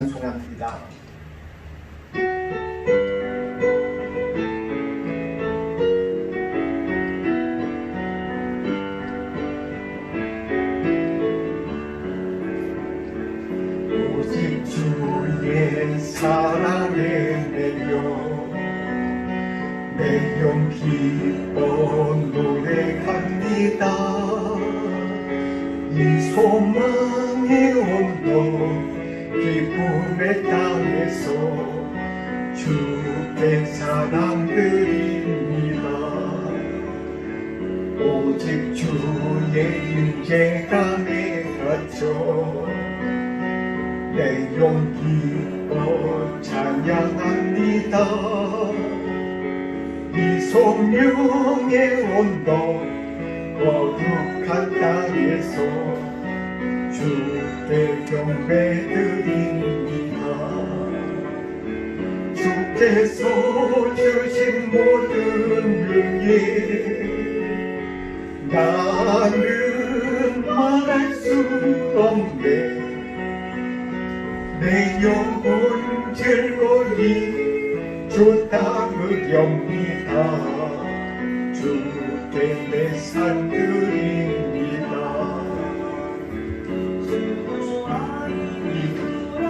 찬송합니다. 오직 주의 사랑에 내 영 기뻐 노래합니다. 이 소망의 온도 기쁨의 땅에서 주께 사랑 드립니다. 오직 주의 임재가 내 갇혀 내 영 기뻐 찬양합니다. 이 성령의 온도 거룩한 땅에서 주께 경배드립니다. 주께서 주신 모든 은혜 나는 말할 수 없네. 내 영혼 즐거이 주 땅을 엽니다. 주께 내 산 드립니다.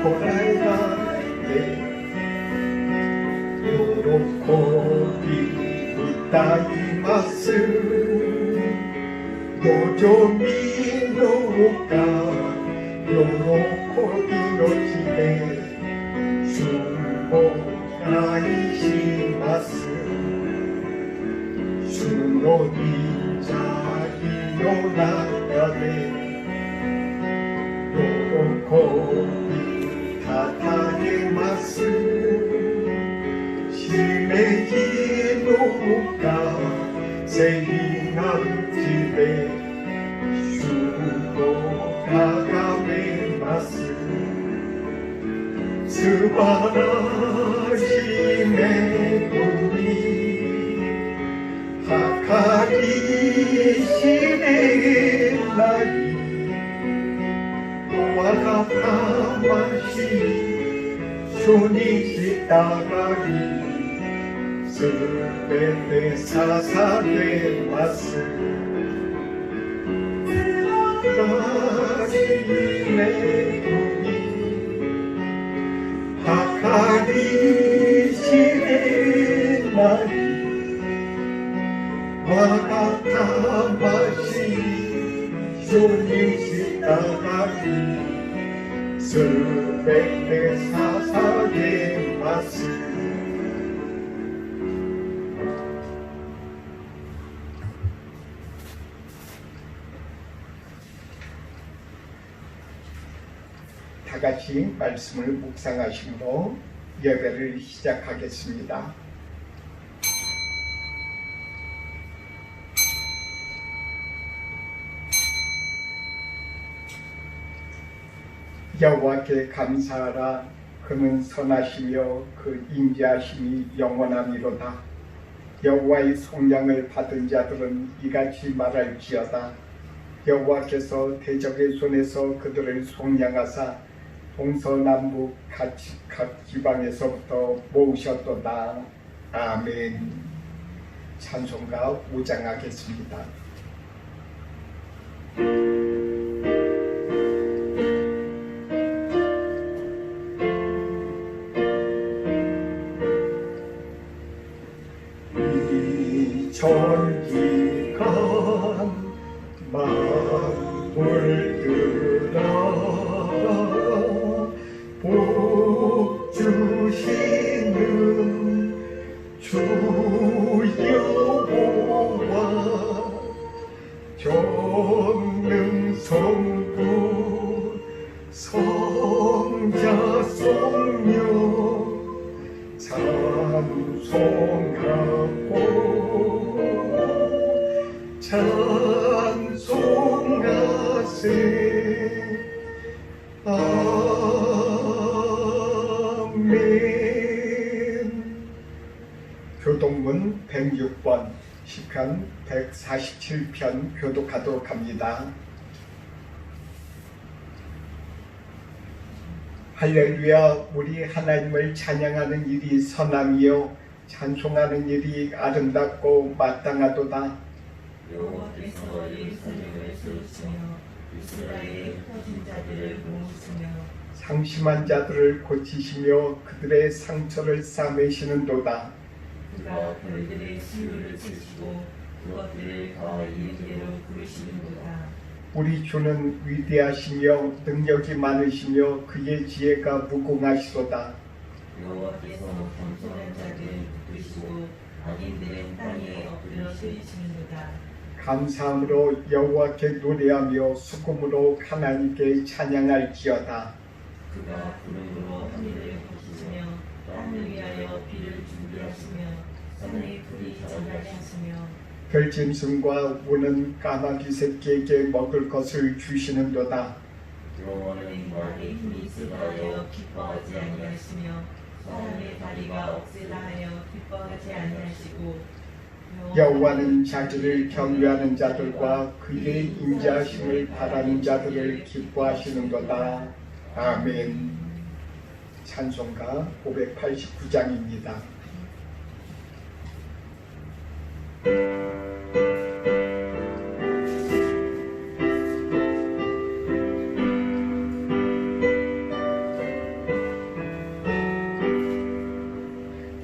돌아갈 때 요렇고 비있다 이 맛을 노조미 노가 요렇고 비노시네 주목하이시마스 주노비자 이요나가네 요렇고 타타의 맛을 심해히 노가 세이남 집에 슈고가감의 맛을 스바라심의 꿈이 하카리 시대의 날이 와가파마시 쇼니시 따가리 스베데 사사데 마스 스바라심의 꿈이 하카리 시대의 날이 와가타마시 쇼니시 따가리 스베데 사사게 마스 다같이 말씀을 묵상하심으로 예배를 시작하겠습니다. 여호와께 감사하라. 그는 선하시며 그 인자하심이 영원하미로다. 여호와의 속량을 받은 자들은 이같이 말할지어다. 여호와께서 대적의 손에서 그들을 속량하사 동서남북 각 지방에서부터 모으셨도다. 아멘. 찬송가 5장 하겠습니다. 전기간 만물들아 복 주시는 주 여호와 전능 성부 성자 성령 찬송하고 찬송하세. 아멘. 교독문 106번 시편 147편 교독하도록 합니다. 할렐루야. 우리 하나님을 찬양하는 일이 선함이요 찬송하는 일이 아름답고 마땅하도다. 여호와께서 예루살렘을 세우시며 이스라엘의 흩어진 자들을 모으시며 상심한 자들을 고치시며 그들의 상처를 싸매시는도다. 그가 별들의 시루를 치시고 그것들을 다 이름대로 부르시는도다. 우리 주는 위대하시며 능력이 많으시며 그의 지혜가 무궁하시도다. 여호와께서 겸손한 자들을 붙드시고 악인들은 땅에 엎드려 쓰리시는도다. 감사함으로 여호와께 노래하며 수금으로 하나님께 찬양할지어다. 그가 구름으로 하늘을 벗으시며 땅을 위하여 비를 준비하시며 산의 불이 전하게 하시며 별짐승과 우는 까마귀 새끼에게 먹을 것을 주시는도다. 여호와는 말에 힘이 있으라 하여 기뻐하지 아니하시며 사람의 다리가 억세라 하여 기뻐하지 아니하시고 여호와는 자기를 경외하는 자들과 그의 인자하심을 바라는 자들을 기뻐하시는도다. 아멘. 찬송가 589장입니다.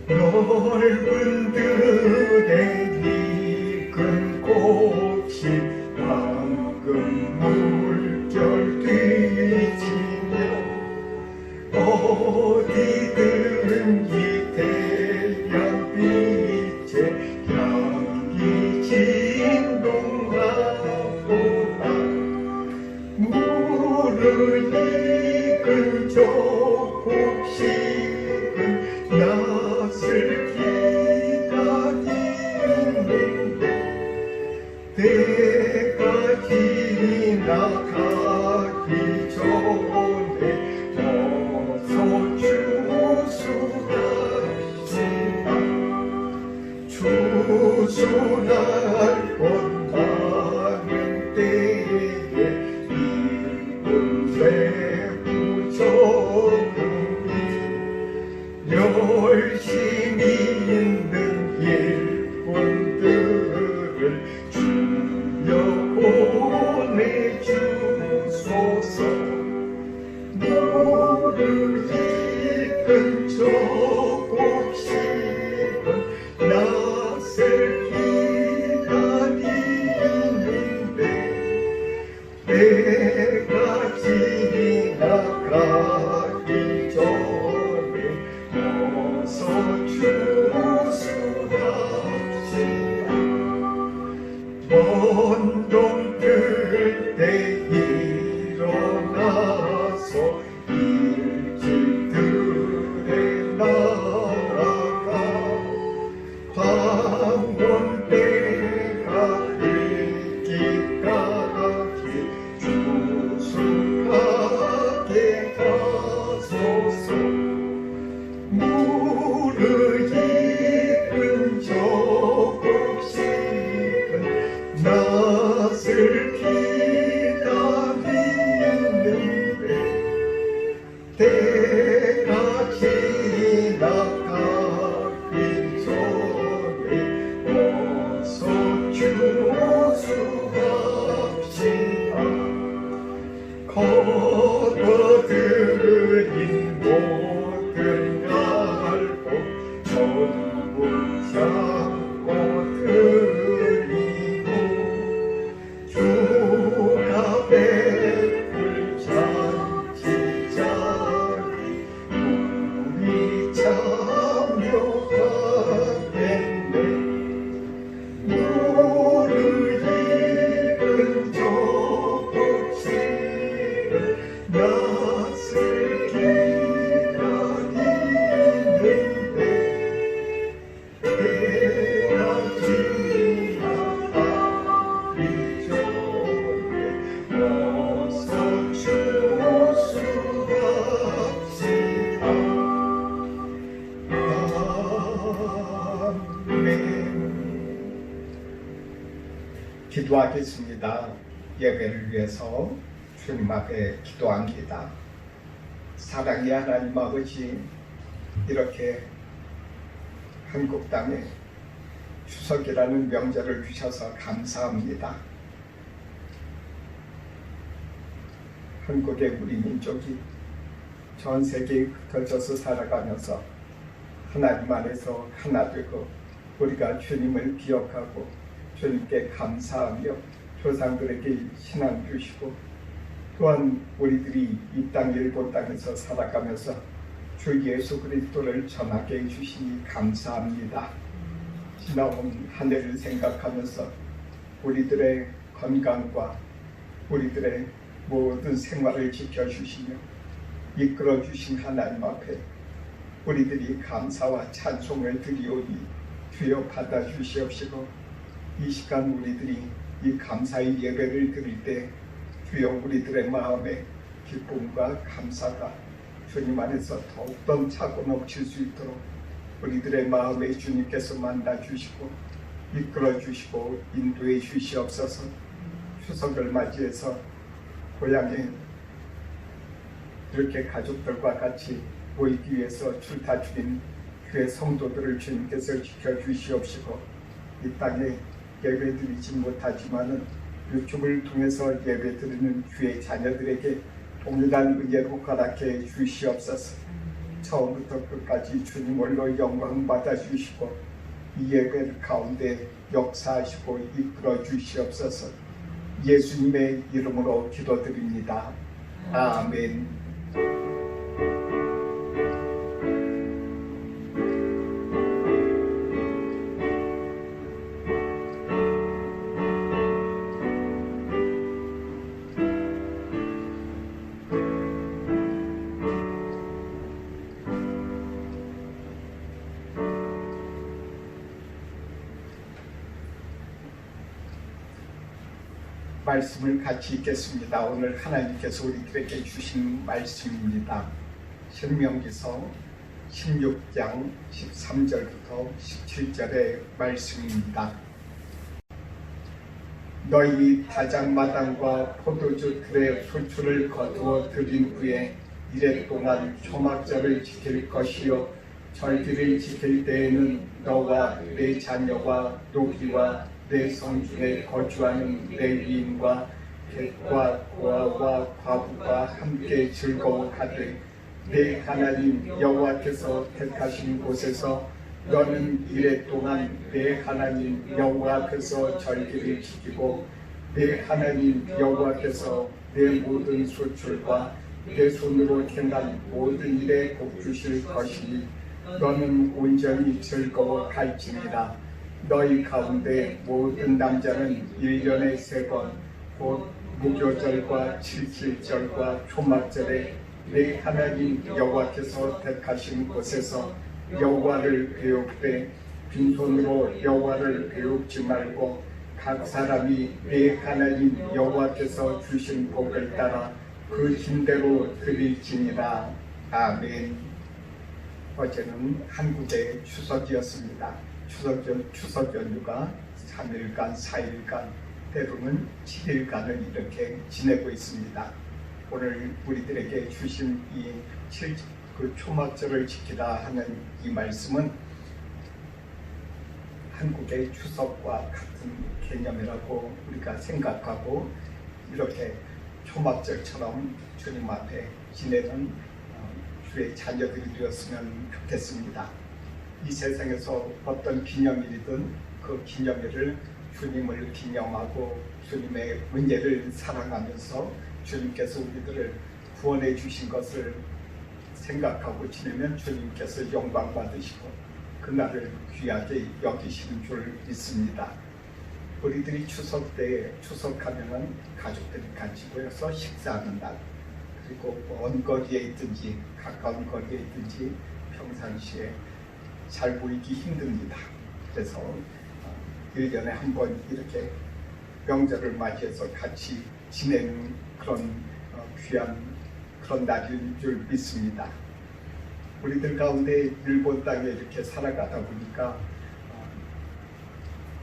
넓은 들에 익은 꽃이 방금 물결 뒤지며 어디든지 태양빛에 향기 진동하도다. 물을 익은 조국식은 낯을 기다리는데 때가 지나가기 전에 어서 추수합시다. 추수할 것 많은 때에 이쁜 배부정이 열심히 있는 일꾼들을 주여 보내주소서. 물을 익은 조국식은 낯을 기다리는데 때가 지나가기 전에 어서 추수합시다. 먼 동들 때 일어나서 일찍들에 나아가 황혼때가 되기까지 주수하게 하소서. 물을 익은 조국식은 낯을 기다리는데 때가 지나가기 전에 어서 추수합시다. 거둬들인 모든 날고 전부 잡고 드리고 주가 베풀 잔치자리 우리 참여하겠네. 물을 익은 조국식은 낯을 기다리는데 때가 지나가기 전에 어서 추수합시다. 아멘. 기도하겠습니다. 예배를 위해서 주님 앞에 기도합니다. 사랑의 하나님 아버지, 이렇게 한국 땅에 추석이라는 명절을 주셔서 감사합니다. 한국의 우리 민족이 전 세계에 흩어져서 살아가면서 하나님 안에서 하나 되고 우리가 주님을 기억하고 주님께 감사하며 조상들에게 신앙 주시고 또한 우리들이 이 땅 일본 땅에서 살아가면서 주 예수 그리스도를 전하게 해주시니 감사합니다. 지나온 한 해를 생각하면서 우리들의 건강과 우리들의 모든 생활을 지켜주시며 이끌어주신 하나님 앞에 우리들이 감사와 찬송을 드리오니 주여 받아주시옵시고, 이 시간 우리들이 이 감사의 예배를 드릴 때 주여 우리들의 마음에 기쁨과 감사가 주님 안에서 더욱더 차고 넘칠 수 있도록 우리들의 마음에 주님께서 만나주시고 이끌어주시고 인도해 주시옵소서. 추석을 맞이해서 고향에 이렇게 가족들과 같이 모이기 위해서 출타 중인 교회 성도들을 주님께서 지켜주시옵시고, 이 땅에 예배드리지 못하지만은 유튜브를 통해서 예배드리는 주의 자녀들에게 동일한 은혜로 허락해 주시옵소서. 처음부터 끝까지 주님 홀로 영광 받아주시고 이 예배 가운데 역사하시고 이끌어 주시옵소서. 예수님의 이름으로 기도드립니다. 아멘. 말씀을 같이 읽겠습니다. 오늘 하나님께서 우리들에게 주신 말씀입니다. 신명기서 16장 13절부터 17절의 말씀입니다. 너희 다장마당과 포도주 틀의 수출을 거두어 들인 후에 이래 동안 초막절을 지킬 것이요, 절기를 지킬 때에는 너와 내 자녀와 노비와 내 성중에 거주하는 레위인과 객과 고아와 과부가 함께 즐거워하되 내 하나님 여호와께서 택하신 곳에서 너는 이래 동안 내 하나님 여호와 앞에서 절기를 지키고 내 하나님 여호와께서 내 모든 수출과 내 손으로 행한 모든 일에 복 주실 것이니 너는 온전히 즐거워할지니라. 너희 가운데 모든 남자는 1년에 3번 곧 무교절과 칠칠절과 초막절에 내 하나님 여호와께서 택하신 곳에서 여호와를 배웁되 빈손으로 여호와를 배웁지 말고 각 사람이 내 하나님 여호와께서 주신 복을 따라 그 힘대로 드릴지니라. 아멘. 어제는 한국의 추석이었습니다. 추석 연휴가 3일간, 4일간, 때로는 7일간을 이렇게 지내고 있습니다. 오늘 우리들에게 주신 이 초막절을 지키라 하는 이 말씀은 한국의 추석과 같은 개념이라고 우리가 생각하고 이렇게 초막절처럼 주님 앞에 지내는 주의 자녀들이 되었으면 좋겠습니다. 이 세상에서 어떤 기념일이든 그 기념일을 주님을 기념하고 주님의 은혜를 사랑하면서 주님께서 우리들을 구원해 주신 것을 생각하고 지내면 주님께서 영광 받으시고 그날을 귀하게 여기시는 줄 믿습니다. 우리들이 추석 때에 추석하면은 가족들이 같이 모여서 식사하는 날, 그리고 먼 거리에 있든지 가까운 거리에 있든지 평상시에 잘 보이기 힘듭니다. 그래서 1년에 한 번 이렇게 명절을 맞이해서 같이 지내는 그런 귀한 그런 날인 줄 믿습니다. 우리들 가운데 일본 땅에 이렇게 살아가다 보니까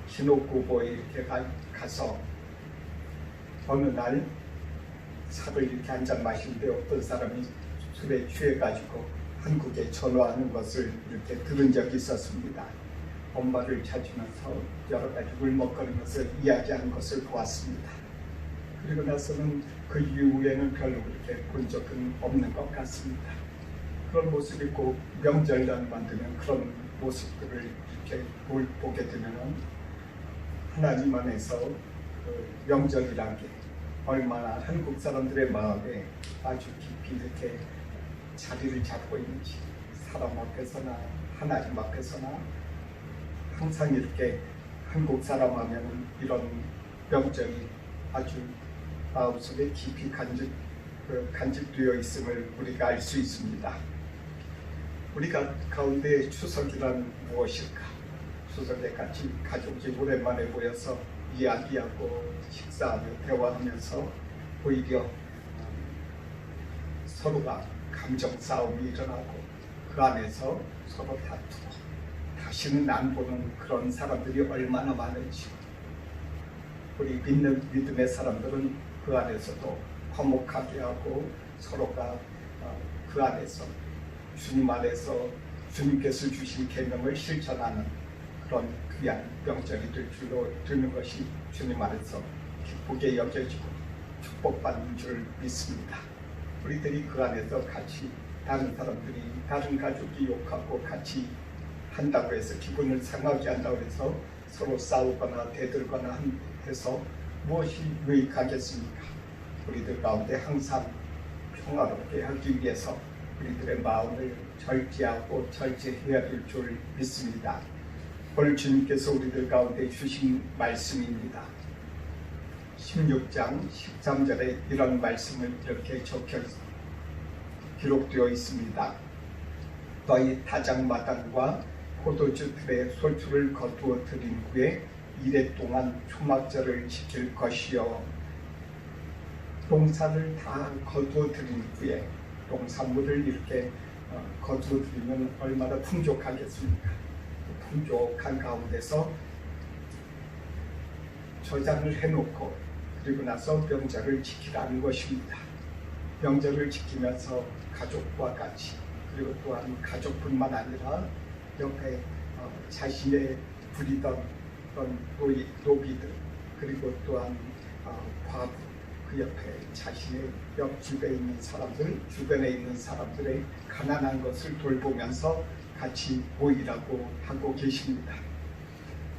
시노쿠보에 이렇게 가서 어느 날 차를 이렇게 한 잔 마시는데 어떤 사람이 술에 취해가지고 한국에 전화하는 것을 이렇게 들은 적이 있었습니다. 엄마를 찾으면서 여러 가지 울먹거리면서 이야기하는 것을 보았습니다. 그리고 나서는 그 이후에는 별로 그렇게 본 적은 없는 것 같습니다. 그런 모습이 꼭 명절날만 되면 그런 모습들을 이렇게 보게 되면 하나님 안에서 그 명절이란 게 얼마나 한국 사람들의 마음에 아주 깊이 이렇게 자리를 잡고 있는지, 사람 앞에서나 하나님 앞에서나 항상 이렇게 한국 사람 하면 이런 명절이 아주 마음속에 깊이 간직되어 있음을 우리가 알 수 있습니다. 우리가 가운데 추석이란 무엇일까? 추석에 같이 가족이 오랜만에 모여서 이야기하고 식사하며 대화하면서 오히려 서로가 감정 싸움이 일어나고 그 안에서 서로 다투고 다시는 안 보는 그런 사람들이 얼마나 많은지, 우리 믿음의 사람들은 그 안에서도 화목하게 하고 서로가 그 안에서 주님 안에서 주님께서 주신 계명을 실천하는 그런 귀한 명절이 될 줄로 되는 것이 주님 안에서 기쁘게 여겨지고 축복받는 줄 믿습니다. 우리들이 그 안에서 같이 다른 사람들이, 다른 가족이 욕하고 같이 한다고 해서 기분을 상하게 한다고 해서 서로 싸우거나 대들거나 해서 무엇이 유익하겠습니까? 우리들 가운데 항상 평화롭게 하기 위해서 우리들의 마음을 절제하고 절제해야 될 줄 믿습니다. 오늘 주님께서 우리들 가운데 주신 말씀입니다. 16장 13절에 이런 말씀을 이렇게 기록되어 있습니다. 너희 타작마당과 포도주 틀에 소출을 거두어 들인 후에 이래 동안 초막절을 지킬 것이요. 농사를 다 거두어 들인 후에 농산물을 이렇게 거두어 들이면 얼마나 풍족하겠습니까? 풍족한 가운데서 저장을 해놓고 그리고 나서 명절을 지키라는 것입니다. 명절을 지키면서 가족과 같이, 그리고 또한 가족뿐만 아니라 옆에 자신의 부리던 노비들, 그리고 또한 과부, 그 옆에 자신의 옆집에 있는 사람들, 주변에 있는 사람들의 가난한 것을 돌보면서 같이 모이라고 하고 계십니다.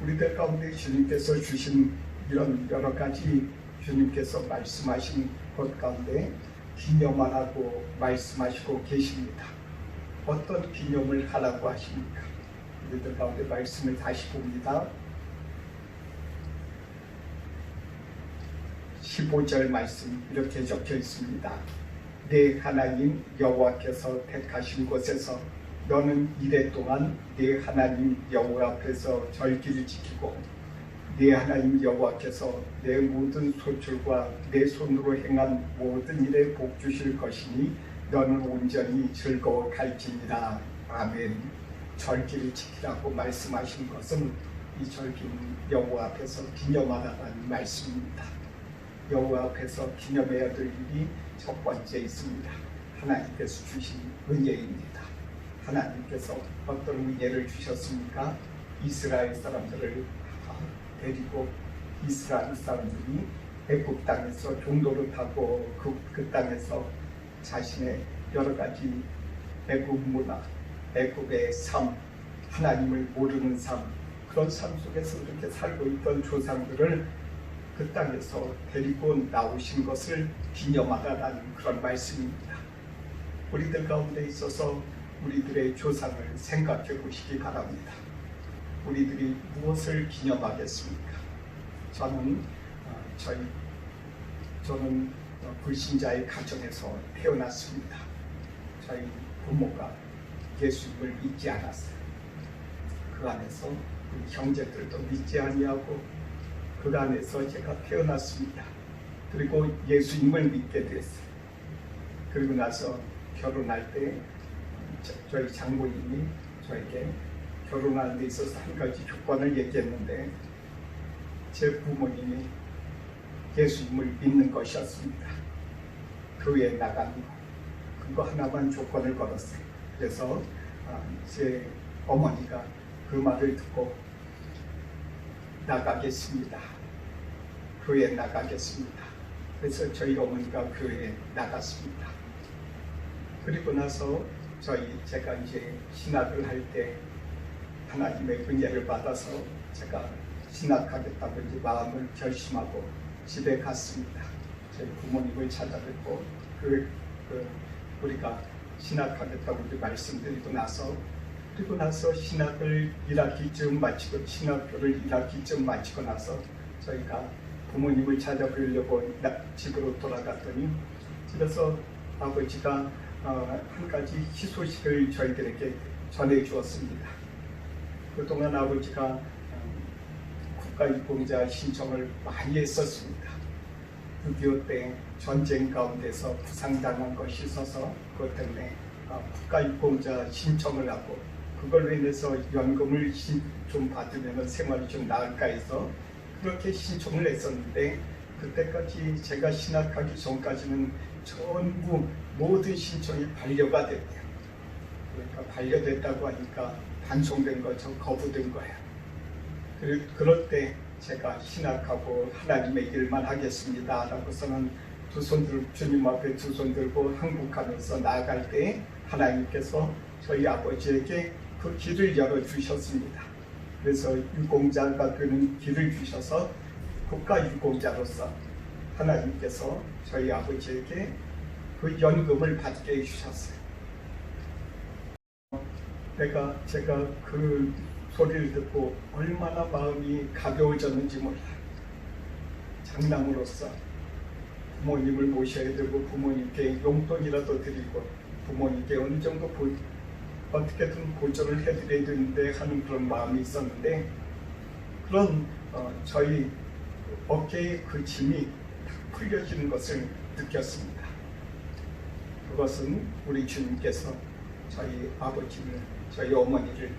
우리들 가운데 주님께서 주신 이런 여러 가지 주님께서 말씀하신 것 가운데 기념하라고 말씀하시고 계십니다. 어떤 기념을 하라고 하십니까? 우리들 가운데 말씀을 다시 봅니다. 15절 말씀 이렇게 적혀 있습니다. 내 하나님 여호와께서 택하신 곳에서 너는 이래 동안 내 하나님 여호와 앞에서 절기를 지키고 네 하나님 여호와께서 내 모든 소출과 내 손으로 행한 모든 일에 복 주실 것이니 너는 온전히 즐거워 갈지니라. 아멘. 절기를 지키라고 말씀하신 것은 이 절기는 여호와 앞에서 기념하라는 말씀입니다. 여호와 앞에서 기념해야 될 일이 첫 번째 있습니다. 하나님께서 주신 은혜입니다. 하나님께서 어떤 은혜를 주셨습니까? 이스라엘 사람들을 데리고 이스라엘 사람들이 애굽 땅에서 종도를 타고 그 땅에서 자신의 여러 가지 애굽 문화, 애굽의 삶, 하나님을 모르는 삶, 그런 삶 속에서 이렇게 살고 있던 조상들을 그 땅에서 데리고 나오신 것을 기념하라는 그런 말씀입니다. 우리들 가운데 있어서 우리들의 조상을 생각해 보시기 바랍니다. 우리들이 무엇을 기념하겠습니까? 저는 불신자의 가정에서 태어났습니다. 저희 부모가 예수님을 믿지 않았어요. 그 안에서 우리 형제들도 믿지 아니하고 그 안에서 제가 태어났습니다. 그리고 예수님을 믿게 됐어요. 그리고 나서 결혼할 때 저희 장모님이 저에게 결혼하는 데 있어서 한 가지 조건을 얘기했는데 제 부모님이 예수님을 믿는 것이었습니다. 교회에 나가는 것, 그거 하나만 조건을 걸었어요. 그래서 제 어머니가 그 말을 듣고 나가겠습니다. 교회에 나가겠습니다. 그래서 저희 어머니가 교회에 나갔습니다. 그리고 나서 제가 이제 신학을 할 때 하나님의 은혜를 받아서 제가 신학하겠다고 이제 마음을 결심하고 집에 갔습니다. 저희 부모님을 찾아뵙고 우리가 신학하겠다고 이제 말씀드리고 나서 그리고 나서 신학을 1학기쯤 마치고 신학교를 1학기쯤 마치고 나서 저희가 부모님을 찾아뵈려고 집으로 돌아갔더니 집에서 아버지가 한 가지 희소식을 저희들에게 전해 주었습니다. 그동안 아버지가 국가유공자 신청을 많이 했었습니다. 6.25 때 전쟁 가운데서 부상당한 것이 있어서 그것 때문에 국가유공자 신청을 하고 그걸로 인해서 연금을 좀 받으면 생활이 좀 나을까 해서 그렇게 신청을 했었는데 그때까지 제가 신학하기 전까지는 전부 모든 신청이 반려가 됐대요. 그러니까 반려됐다고 하니까 반송된 거죠. 거부된 거예요. 그럴 때 제가 신학하고 하나님의 일만 하겠습니다 라고서는 주님 앞에 두 손 들고 항복하면서 나아갈 때 하나님께서 저희 아버지에게 그 길을 열어주셨습니다. 그래서 유공자가 되는 길을 주셔서 국가유공자로서 하나님께서 저희 아버지에게 그 연금을 받게 해주셨어요. 제가 그 소리를 듣고 얼마나 마음이 가벼워졌는지 몰라요. 장남으로서 부모님을 모셔야 되고 부모님께 용돈이라도 드리고 부모님께 어느 정도 어떻게든 보조를 해드려야 되는데 하는 그런 마음이 있었는데 그런 저희 어깨의 그 짐이 풀려지는 것을 느꼈습니다. 그것은 우리 주님께서 저희 아버지를 저희 어머니를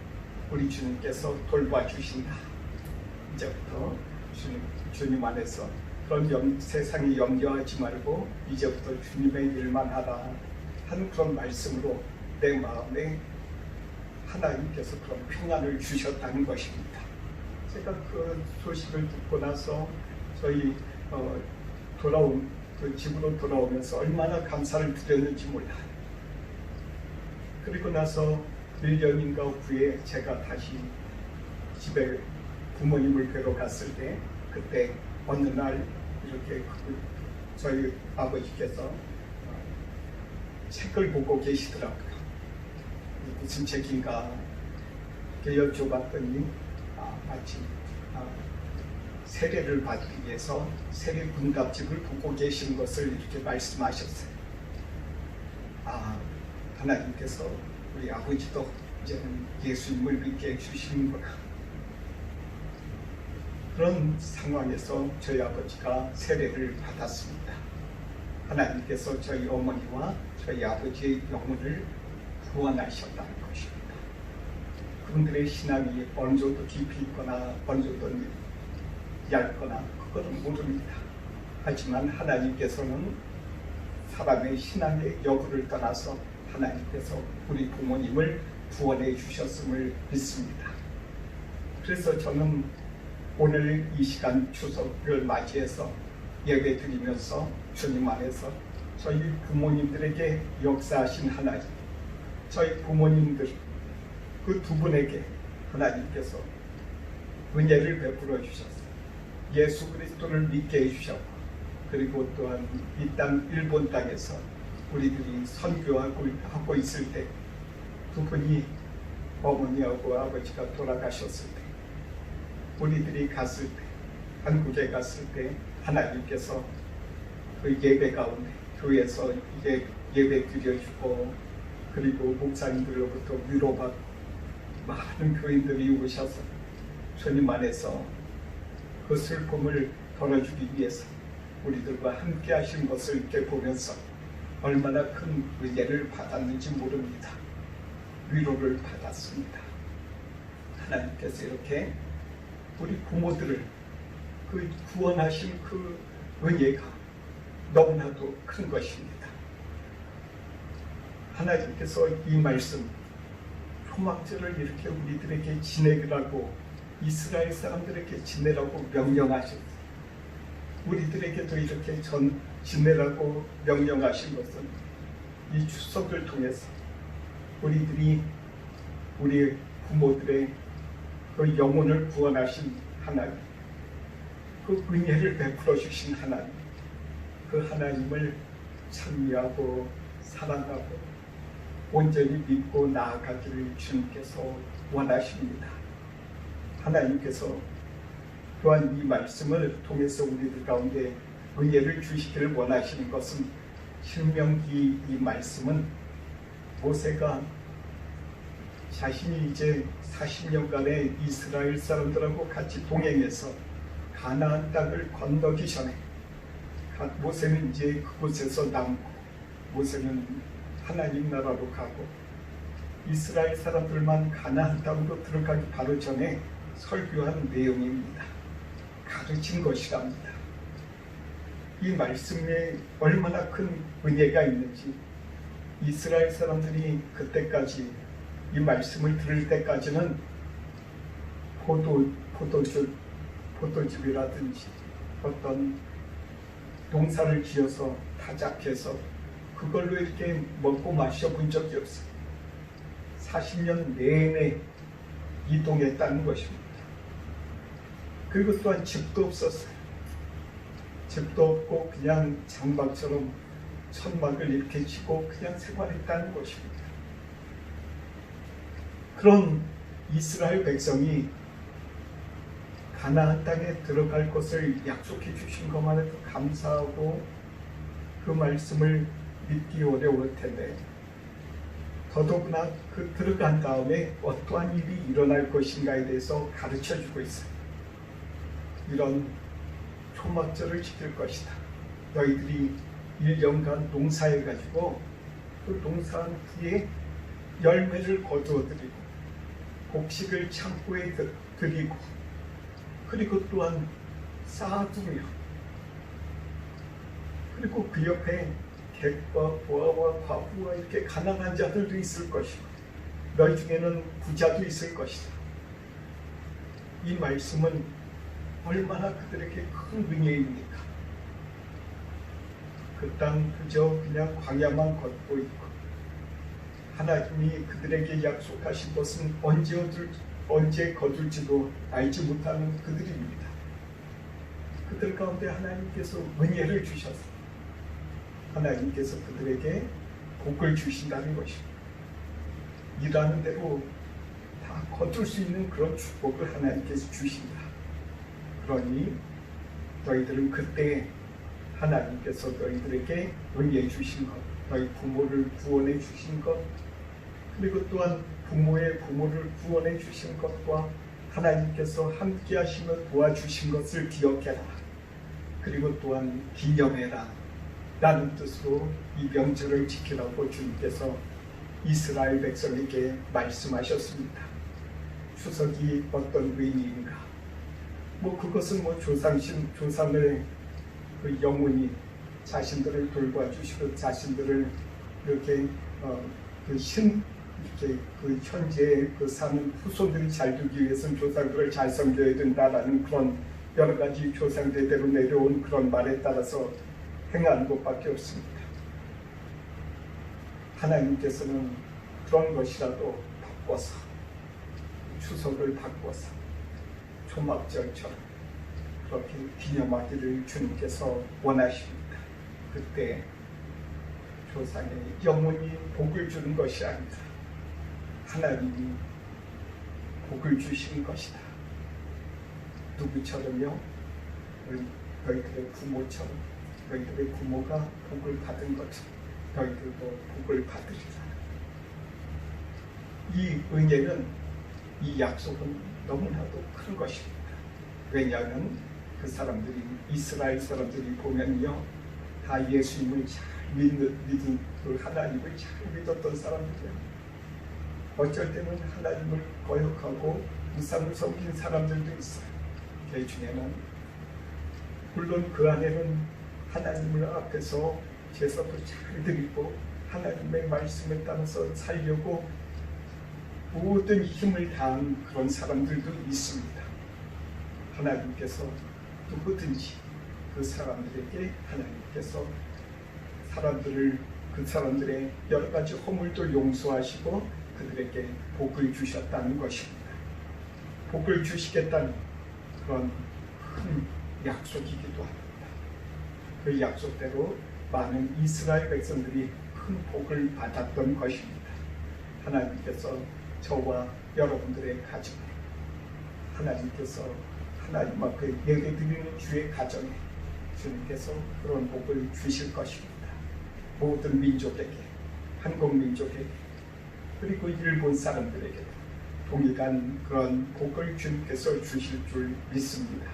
우리 주님께서 돌봐주신다. 이제부터 주님 안에서 그런 세상에 염려하지 말고 이제부터 주님의 일만 하라 하는 그런 말씀으로 내 마음에 하나님께서 그런 평안을 주셨다는 것입니다. 제가 그 소식을 듣고 나서 저희 집으로 돌아오면서 얼마나 감사를 드렸는지 몰라요. 그리고 나서 1년인가 후에 제가 다시 집에 부모님을 뵈러 갔을 때 그때 어느 날 이렇게 저희 아버지께서 책을 보고 계시더라고요. 무슨 책인가 이렇게 여쭤봤더니 마침 세례를 받기 위해서 세례 군답집을 보고 계신 것을 이렇게 말씀하셨어요. 하나님께서 우리 아버지도 이제는 예수님을 믿게 해주시는구나. 그런 상황에서 저희 아버지가 세례를 받았습니다. 하나님께서 저희 어머니와 저희 아버지의 영혼을 구원하셨다는 것입니다. 그분들의 신앙이 어느 정도 깊이 있거나 어느 정도 얇거나 그것은 모릅니다. 하지만 하나님께서는 사람의 신앙의 여부를 떠나서 하나님께서 우리 부모님을 구원해 주셨음을 믿습니다. 그래서 저는 오늘 이 시간 추석을 맞이해서 예배 드리면서 주님 안에서 저희 부모님들에게 역사하신 하나님, 저희 부모님들 그 두 분에게 하나님께서 은혜를 베풀어 주셨어요. 예수 그리스도를 믿게 해주셨고 그리고 또한 이 땅 일본 땅에서 우리들이 선교하고 있을 때 두 분이 어머니하고 아버지가 돌아가셨을 때 우리들이 갔을 때 한국에 갔을 때 하나님께서 그 예배 가운데 교회에서 예배 드려주고 그리고 목사님들로부터 위로받고 많은 교인들이 오셔서 주님 안에서 그 슬픔을 덜어주기 위해서 우리들과 함께 하신 것을 이렇게 보면서 얼마나 큰 은혜를 받았는지 모릅니다. 위로를 받았습니다. 하나님께서 이렇게 우리 부모들을 그 구원하신 그 은혜가 너무나도 큰 것입니다. 하나님께서 이 말씀 초막절을 이렇게 우리들에게 지내라고 이스라엘 사람들에게 지내라고 명령하셨어요. 우리들에게도 이렇게 지내라고 명령하신 것은 이 추석을 통해서 우리들이 우리 부모들의 그 영혼을 구원하신 하나님, 그 은혜를 베풀어 주신 하나님, 그 하나님을 찬미하고 사랑하고 온전히 믿고 나아가기를 주님께서 원하십니다. 하나님께서 또한 이 말씀을 통해서 우리들 가운데 은혜를 주시기를 원하시는 것은 신명기 이 말씀은 모세가 자신이 이제 40년간의 이스라엘 사람들하고 같이 동행해서 가나안 땅을 건너기 전에 모세는 이제 그곳에서 남고 모세는 하나님 나라로 가고 이스라엘 사람들만 가나안 땅으로 들어가기 바로 전에 설교한 내용입니다. 가르친 것이랍니다. 이 말씀에 얼마나 큰 은혜가 있는지 이스라엘 사람들이 그때까지 이 말씀을 들을 때까지는 포도즙이라든지 어떤 농사를 지어서 타작해서 그걸로 이렇게 먹고 마셔본 적이 없어요. 40년 내내 이동했다는 것입니다. 그리고 또한 집도 없었어요. 집도 없고 그냥 장막처럼 천막을 이렇게 치고 그냥 생활했다는 것입니다. 그런 이스라엘 백성이 가나안 땅에 들어갈 것을 약속해 주신 것만 해도 감사하고 그 말씀을 믿기 어려울 텐데 더더구나 그 들어간 다음에 어떠한 일이 일어날 것인가에 대해서 가르쳐 주고 있어요. 이런 초막절을 지킬 것이다. 너희들이 1년간 농사해가지고 그 농사한 후에 열매를 거두어 드리고 곡식을 창고에 드리고 그리고 또한 쌓아두며 그리고 그 옆에 객과 부하와 과부와 이렇게 가난한 자들도 있을 것이고 너희 중에는 부자도 있을 것이다. 이 말씀은 얼마나 그들에게 큰 은혜입니까? 그 땅 그저 그냥 광야만 걷고 있고 하나님이 그들에게 약속하신 것은 언제 거둘지도 알지 못하는 그들입니다. 그들 가운데 하나님께서 은혜를 주셔서 하나님께서 그들에게 복을 주신다는 것입니다. 일하는 대로 다 거둘 수 있는 그런 축복을 하나님께서 주신다. 그러니 너희들은 그때 하나님께서 너희들에게 은혜 주신 것, 너희 부모를 구원해 주신 것, 그리고 또한 부모의 부모를 구원해 주신 것과 하나님께서 함께 하시며 도와주신 것을 기억해라. 그리고 또한 기념해라. 라는 뜻으로 이 명절을 지키라고 주님께서 이스라엘 백성에게 말씀하셨습니다. 추석이 어떤 의미인가? 그것은 조상의 그 영혼이 자신들을 돌봐주시고 자신들을 이렇게 이렇게 그 현재 그 사는 후손들이 잘 되기 위해서는 조상들을 잘 섬겨야 된다라는 그런 여러 가지 조상 대대로 내려온 그런 말에 따라서 행하는 것밖에 없습니다. 하나님께서는 그런 것이라도 바꿔서 추석을 바꿔서 초막절처럼 그렇게 기념하기를 주님께서 원하십니다. 그때 조상의 영혼이 복을 주는 것이 아니다. 하나님이 복을 주시는 것이다. 누구처럼요? 너희들의 부모처럼 너희들의 부모가 복을 받은 것처럼 너희들도 복을 받으리라. 이 은혜는 이 약속은 너무나도 큰 것입니다. 왜냐하면 그 사람들이 이스라엘 사람들이 보면요 다 예수님을 잘 믿은 그 하나님을 잘 믿었던 사람들이에요. 어쩔 때는 하나님을 거역하고 우상을 섬긴 사람들도 있어요. 그 중에는 물론 그 안에는 하나님을 앞에서 제사도 잘 드리고 하나님의 말씀에 따라서 살려고 모든 힘을 다한 그런 사람들도 있습니다. 하나님께서 누구든지 그 사람들에게 하나님께서 그 사람들의 여러 가지 허물도 용서하시고 그들에게 복을 주셨다는 것입니다. 복을 주시겠다는 그런 큰 약속이기도 합니다. 그 약속대로 많은 이스라엘 백성들이 큰 복을 받았던 것입니다. 하나님께서 저와 여러분들의 가정에, 하나님께서 하나님 앞에 예배드리는 주의 가정에 주님께서 그런 복을 주실 것입니다. 모든 민족에게, 한국 민족에게, 그리고 일본 사람들에게도 동일한 그런 복을 주님께서 주실 줄 믿습니다.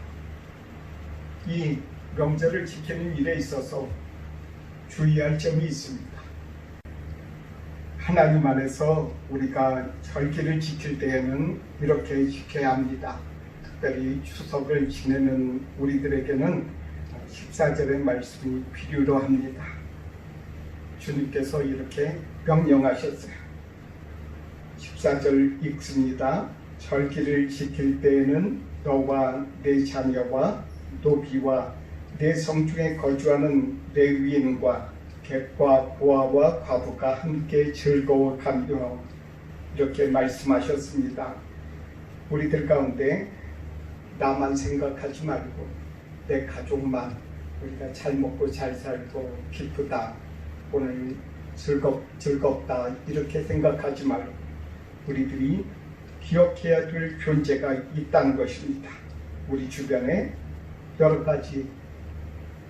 이 명절을 지키는 일에 있어서 주의할 점이 있습니다. 하나님 안에서 우리가 절기를 지킬 때에는 이렇게 지켜야 합니다. 특별히 추석을 지내는 우리들에게는 14절의 말씀이 필요로 합니다. 주님께서 이렇게 명령하셨어요. 14절 읽습니다. 절기를 지킬 때에는 너와 내 자녀와 노비와 내 성중에 거주하는 레위인과 객과 고아와 과부가 함께 즐거워하며 이렇게 말씀하셨습니다. 우리들 가운데 나만 생각하지 말고 내 가족만 우리가 잘 먹고 잘 살고 기쁘다, 오늘 즐겁다 이렇게 생각하지 말고 우리들이 기억해야 될 존재가 있다는 것입니다. 우리 주변에 여러 가지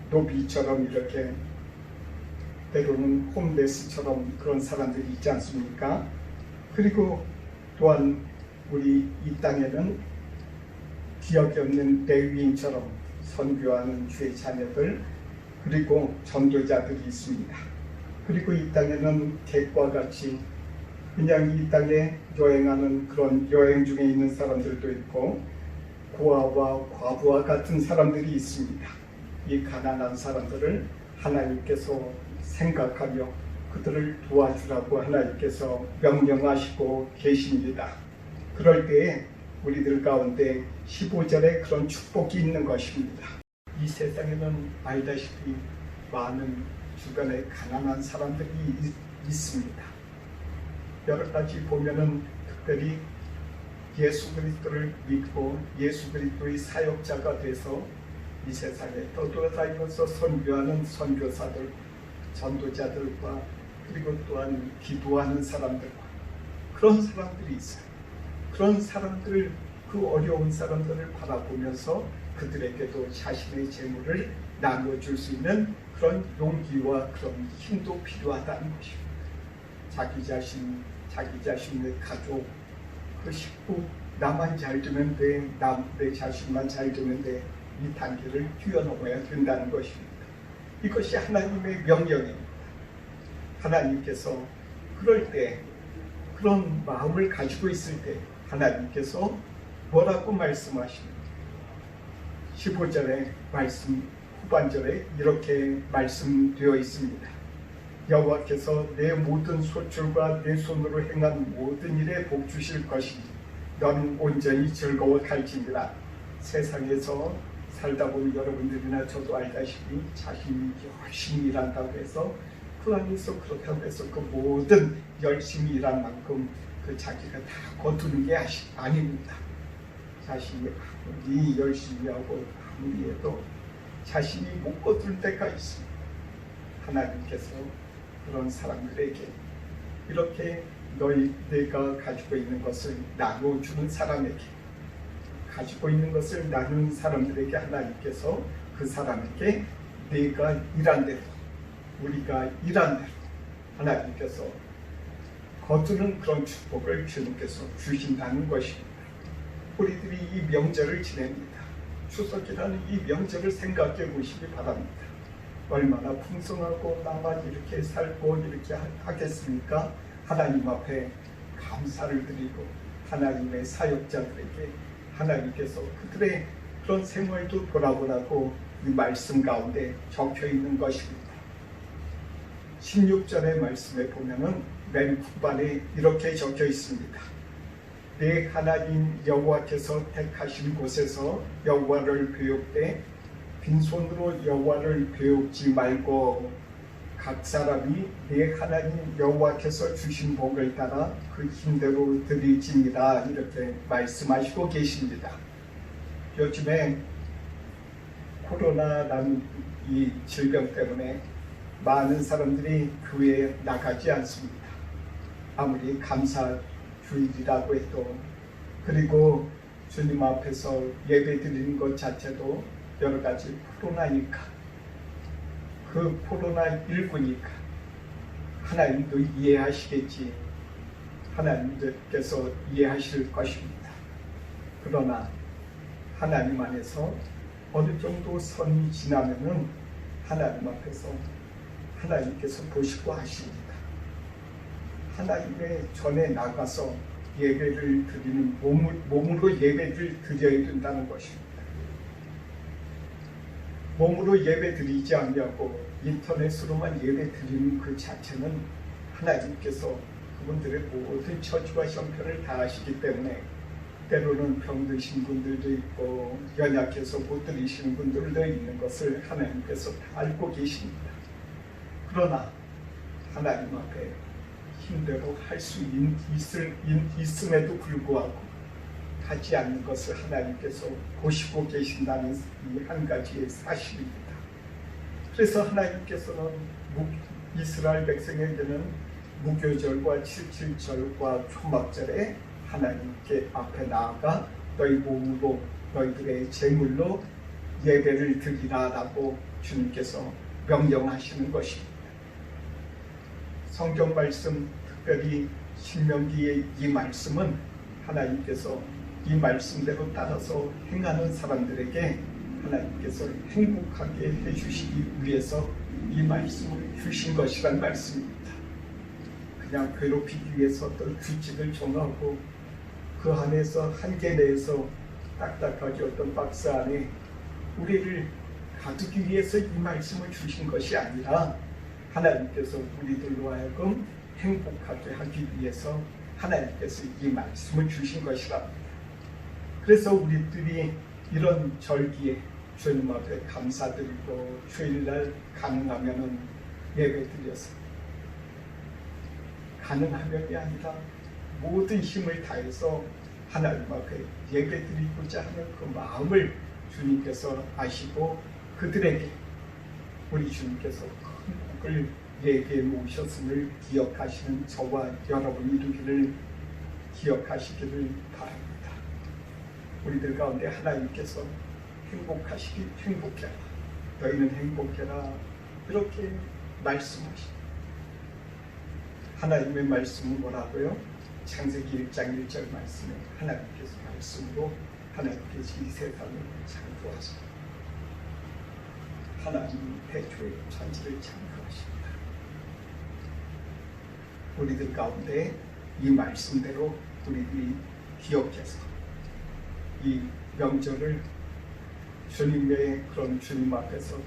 노비처럼 이렇게 때로는 홈레스처럼 그런 사람들이 있지 않습니까? 그리고 또한 우리 이 땅에는 기억이 없는 레위인처럼 선교하는 주의 자녀들, 그리고 전도자들이 있습니다. 그리고 이 땅에는 객과 같이 그냥 이 땅에 여행하는 그런 여행 중에 있는 사람들도 있고 고아와 과부와 같은 사람들이 있습니다. 이 가난한 사람들을 하나님께서 생각하며 그들을 도와주라고 하나님께서 명령하시고 계십니다. 그럴 때에 우리들 가운데 15절에 그런 축복이 있는 것입니다. 이 세상에는 알다시피 많은 주변에 가난한 사람들이 있습니다. 여러 가지 보면은 특별히 예수 그리스도를 믿고 예수 그리스도의 사역자가 돼서 이 세상에 떠돌아다니면서 선교하는 선교사들, 전도자들과 그리고 또한 기도하는 사람들과 그런 사람들이 있어요. 그런 사람들, 그 어려운 사람들을 바라보면서 그들에게도 자신의 재물을 나눠줄 수 있는 그런 용기와 그런 힘도 필요하다는 것입니다. 자기 자신의 가족, 그 식구, 나만 잘 되면 돼, 내 자신만 잘 되면 돼, 이 단계를 뛰어넘어야 된다는 것입니다. 이것이 하나님의 명령입니다. 하나님께서 그럴 때, 그런 마음을 가지고 있을 때 하나님께서 뭐라고 말씀하십니까? 15절의 말씀 후반절에 이렇게 말씀되어 있습니다. 여호와께서 내 모든 소출과 내 손으로 행한 모든 일에 복 주실 것이니 너는 온전히 즐거워할지니라. 세상에서 살다 보면 여러분들이나 저도 알다시피 자신이 열심히 일한다고 해서 그 안에서 그렇다고 해서 그 모든 열심히 일한 만큼 그 자기가 다 거두는 게 아닙니다. 자신이 아무리 열심히 하고 아무리 해도 자신이 못 거둘 때가 있습니다. 하나님께서 그런 사람들에게 이렇게 내가 가지고 있는 것을 나눠주는 사람에게, 가지고 있는 것을 나누는 사람들에게 하나님께서 그 사람에게 내가 일한 대로, 우리가 일한 대로 하나님께서 거두는 그런 축복을 주님께서 주신다는 것입니다. 우리들이 이 명절을 지냅니다. 추석이라는 이 명절을 생각해 보시기 바랍니다. 얼마나 풍성하고 나만 이렇게 살고 이렇게 하겠습니까? 하나님 앞에 감사를 드리고 하나님의 사역자들에게 하나님께서 그들의 그런 생활도 돌아보라고 이 말씀 가운데 적혀 있는 것입니다. 16절의 말씀에 보면은 맨 후반에 이렇게 적혀 있습니다. 내 하나님 여호와께서 택하신 곳에서 여호와를 배웁되 빈손으로 여호와를 배웁지 말고 각 사람이 내 하나님 여호와께서 주신 복을 따라 그 힘대로 드리지니라 이렇게 말씀하시고 계십니다. 요즘에 코로나라는 이 질병 때문에 많은 사람들이 교회에 나가지 않습니다. 아무리 감사 주일이라고 해도, 그리고 주님 앞에서 예배 드리는 것 자체도 여러 가지 코로나니까, 그 코로나19니까 하나님도 이해하시겠지, 하나님께서 이해하실 것입니다. 그러나 하나님 안에서 어느 정도 선이 지나면은 하나님 앞에서 하나님께서 보시고 하십니다. 하나님의 전에 나가서 예배를 드리는 몸으로 예배를 드려야 된다는 것입니다. 몸으로 예배 드리지 않냐고 인터넷으로만 예배 드리는 그 자체는 하나님께서 그분들의 모든 처지와 형편을 다 아시기 때문에 때로는 병드신 분들도 있고 연약해서 못 드리시는 분들도 있는 것을 하나님께서 다 알고 계십니다. 그러나 하나님 앞에 힘대로 할 수 있음에도 불구하고 하지 않는 것을 하나님께서 보시고 계신다는 이 한 가지의 사실입니다. 그래서 하나님께서는 이스라엘 백성에게는 무교절과 77절과 초막절에 하나님께 앞에 나아가 너희 몸으로 너희들의 제물로 예배를 드리라라고 주님께서 명령하시는 것입니다. 성경 말씀, 특별히 신명기의 이 말씀은 하나님께서 이 말씀대로 따라서 행하는 사람들에게 하나님께서 행복하게 해주시기 위해서 이 말씀을 주신 것이란 말씀입니다. 그냥 괴롭히기 위해서 어떤 규칙을 정하고 그 안에서 한계 내에서 딱딱하게 어떤 박스 안에 우리를 가두기 위해서 이 말씀을 주신 것이 아니라 하나님께서 우리들로 하여금 행복하게 하기 위해서 하나님께서 이 말씀을 주신 것이랍니다. 그래서 우리들이 이런 절기에 주님 앞에 감사드리고 주일날 가능하면 예배드려서, 가능하면이 아니라 모든 힘을 다해서 하나님 앞에 예배드리고자 하는 그 마음을 주님께서 아시고 그들에게 우리 주님께서 큰 복을 내게 모셨음을 기억하시는 저와 여러분이 이루기를 기억하시기를 바랍니다. 우리들 가운데 하나님께서 행복해라, 너희는 행복해라, 이렇게 말씀하십니다. 하나님의 말씀은 뭐라고요? 창세기 1장 1절 말씀에 하나님께서 말씀으로 하나님께서 이 세상을 창조하시고 하나님 태초에 천지를 창조하십니다. 우리들 가운데 이 말씀대로 우리들이 기억해서 이 명절을 주님의 그런 주님 앞에서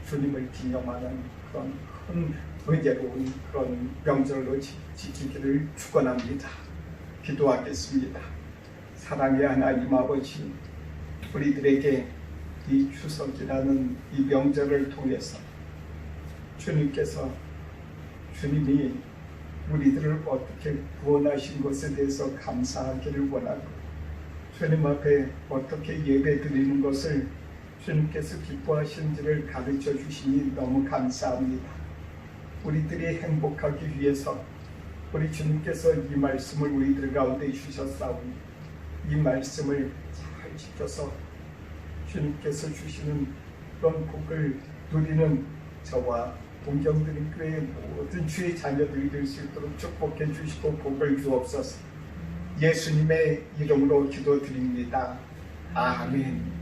주님을 기념하는 그런 큰 의외로운 그런 명절로 지키기를 축원합니다. 기도하겠습니다. 사랑의 하나님 아버지, 우리들에게 이 추석이라는 이 명절을 통해서 주님이 우리들을 어떻게 구원하신 것에 대해서 감사하기를 원하고 주님 앞에 어떻게 예배 드리는 것을 주님께서 기뻐하시는지를 가르쳐 주시니 너무 감사합니다. 우리들이 행복하기 위해서 우리 주님께서 이 말씀을 우리들 가운데 주셨사오니 이 말씀을 잘 지켜서 주님께서 주시는 그런 복을 누리는 저와 동경드림 교회의 모든 주의 자녀들이 될 수 있도록 축복해 주시고 복을 주옵소서. 예수님의 이름으로 기도드립니다. 아멘.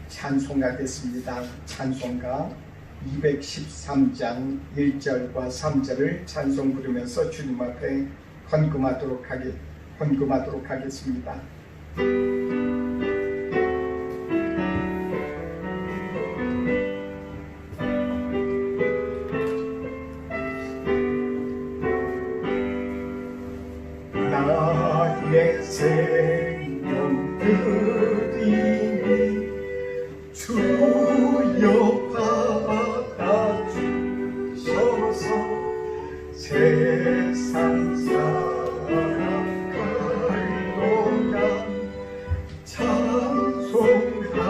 찬송하겠습니다. 찬송가 213장 1절과 3절을 찬송 부르면서 주님 앞에 헌금하도록 하겠습니다. 세상 살아갈 동안 찬송하게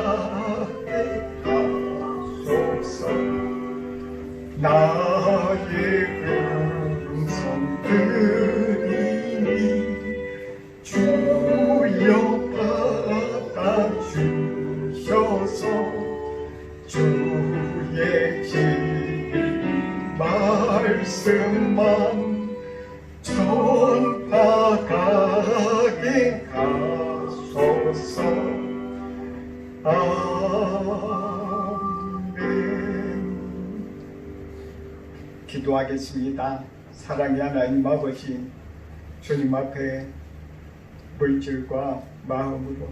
하소서. 나의 음성 들으니 주여 받아주셔서 주의 말씀만 전파하게 하소서. 아멘. 기도하겠습니다. 사랑의 하나님 아버지, 주님 앞에 물질과 마음으로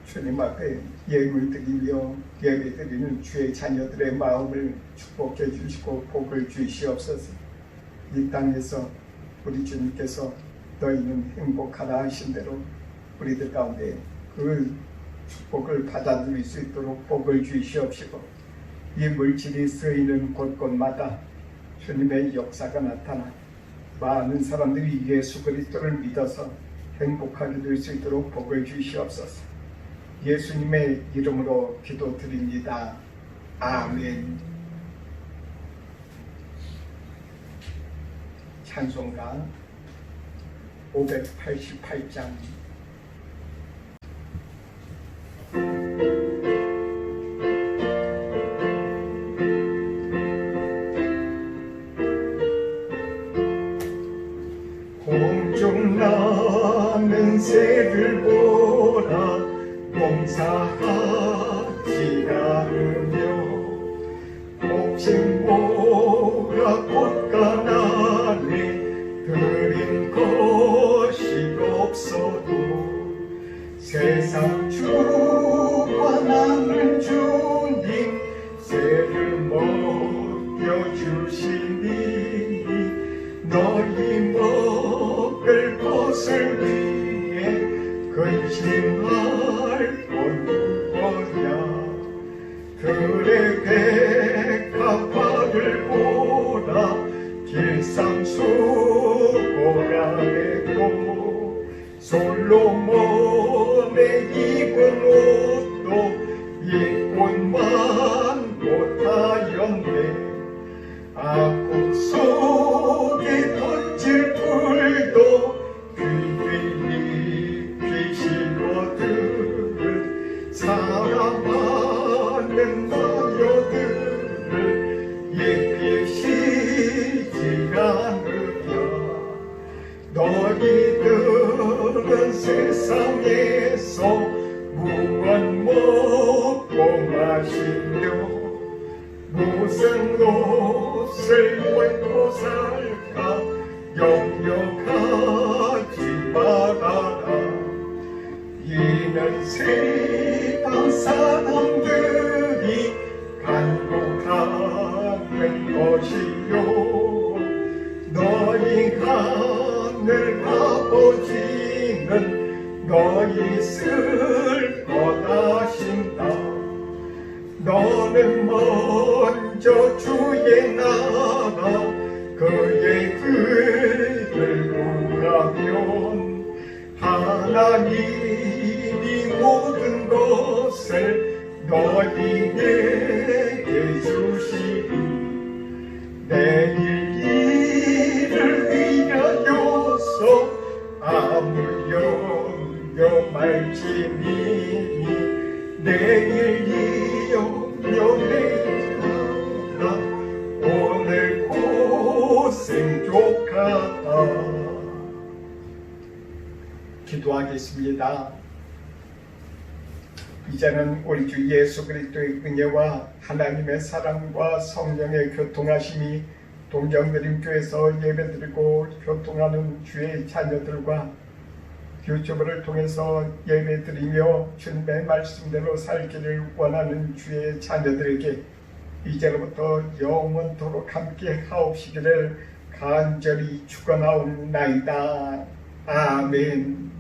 주님 앞에 예물 드리며 예배 드리는 주의 자녀들의 마음을 축복해 주시고 복을 주시옵소서. 이 땅에서 우리 주님께서 너희는 행복하다 하신 대로 우리들 가운데 그 축복을 받아들일 수 있도록 복을 주시옵시고, 이 물질이 쓰이는 곳곳마다 주님의 역사가 나타나 많은 사람들이 예수 그리스도를 믿어서 행복하게 될 수 있도록 복을 주시옵소서. 예수님의 이름으로 기도드립니다. 아멘. 찬송가 588장. 공중 나는 새를 보라, 농사하지 않으며 목심 모아 꽃가나니 드린 것이 없어도 세상 주관하는 주님 새를 먹여주시니 너희 먹을 것을 위해 근심할 건 누구냐. 들의 백합화를 보라, 길상수 고라에도 솔로몬의 입은 옷도 입고만 못하였네. 아픔 속에 던질 불도 귀히 피시거든. 사랑하는 마녀들을 예피시지 않으랴. 너희들은 세상에서 무엇 먹고 마시며 무슨 옷을 입고 살까 염려하지 말아라. 이는 세상 사람들이 간구하는 것이요 너희 하늘 아버지는 너희 쓸 것하신다. 너는 먼저 주의 나라 그의 글을 구하면 하나님이 모든 것을 너희에게 주시리. 내일 일을 위하여서 아무 염려 말지니 내일 이용료내라 오늘 고생 족하다. 기도하겠습니다. 이제는 우리 주 예수 그리스도의 은혜와 하나님의 사랑과 성령의 교통하심이 동정드림교에서 예배드리고 교통하는 주의 자녀들과 유튜브를 통해서 예배드리며 주님의 말씀대로 살기를 원하는 주의 자녀들에게 이제로부터 영원토록 함께 하옵시기를 간절히 축원하옵나이다. 아멘.